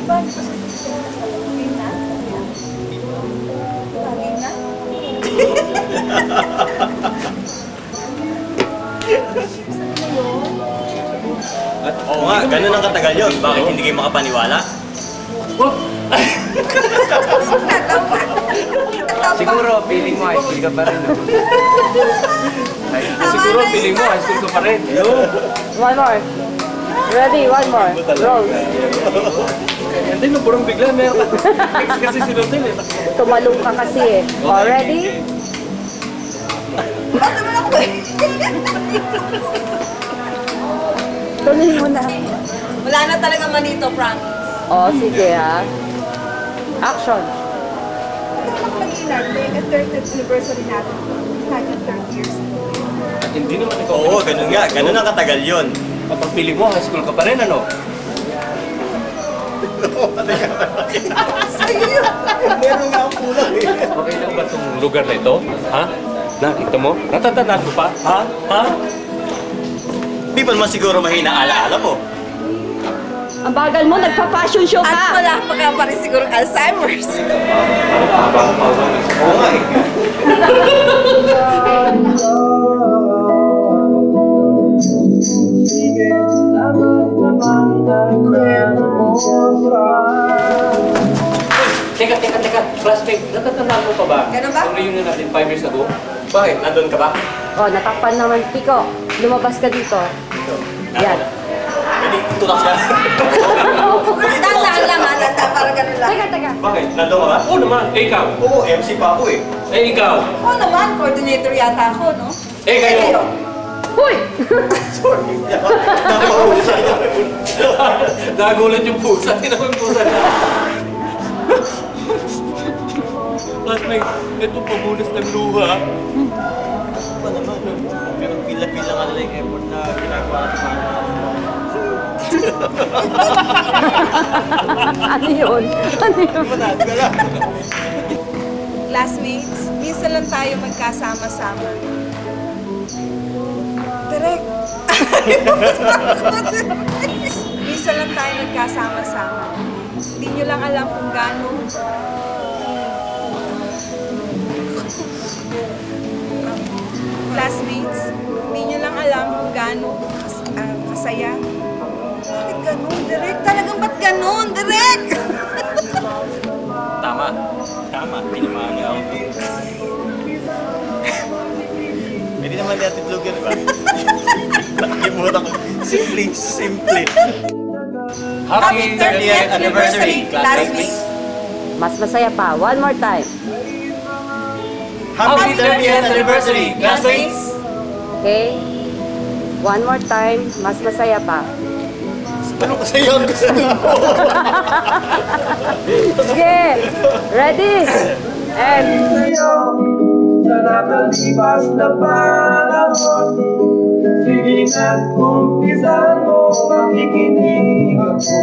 ba? Bagay na? Bagay na? Oo nga, ganun ang katagal yun. Bakit hindi kayo makapaniwala? Siguro, feeling mo high school ka pa rin, no? Siguro, feeling mo high school ka pa rin. One more. Ready, one more. Roll. Hindi, no, purong bigla. Meron ka. Kasi si Rodel, eh. Tumalong ka kasi eh. Oh, ready? Ba't naman ako eh? Tuloy mo na. Wala na talaga manito, Frank. Oh, sige ha. Action. Mag-ilan, may 30th anniversary natin. Kahit 30 years. Hindi naman ikaw. Oo, ganun nga. Ganun ang katagal yun. Kapag pili mo, high school ka pa rin, ano? Sa'yo yun. Meron nga ang kulang eh. Okay lang ba itong lugar na ito? Ha? Nakita mo? Natatandaan ko pa? Ha? Ha? Di ba naman siguro mahina alaala mo? Ang bagal mo, nagpa-fashion show At ka. wala pa rin siguro Alzheimer's. Oo nga eh. Teka. Classmate, natatandaan mo pa ba? Ganun ba? Ang reunion natin 5 years ago? Bakit? Nandun ka ba? Oh, natakpan naman. Pico, lumabas ka dito. Yan. Pwede tutak siya. Tandaan lang ha, tandaan para ganun lang. Teka. Bakit? Nandun ka ba? Oo naman. Eh, ikaw? Oo, MC pa ako eh. Eh, ikaw? Oo naman, coordinator yata ako, no? Eh, kayo? Huy! Sorry. Nakahuli sa inyo. Nagulat yung pusa. Tinawag yung pusa. Classmate, ito pamunas ng luha. Ano naman? Pero pila-pila nga nila yung effort na ginagawa natin. Ano yun? Ano yun? Classmates, minsan lang tayo magkasama-sama. Direk! Minsan lang tayo magkasama-sama. Hindi nyo lang alam kung gaano classmates, hindi nyo lang alam kung gaano kasaya. Bakit ganun, Direk? Talagang ba't ganun, Direk? Tama. Tinamaan niya ako. Pwede naman natin lugar, di ba? Nakalimutan ko. Simple. Happy 30th anniversary, classmates! Mas masaya pa. One more time. Happy 30th anniversary, classmates! Okay? One more time. Mas masaya pa. Ano kasi yung gusto mo? Sige! Ready? And... Sa nakalipas na panahon, sige na't umpisan mo makikinig ako.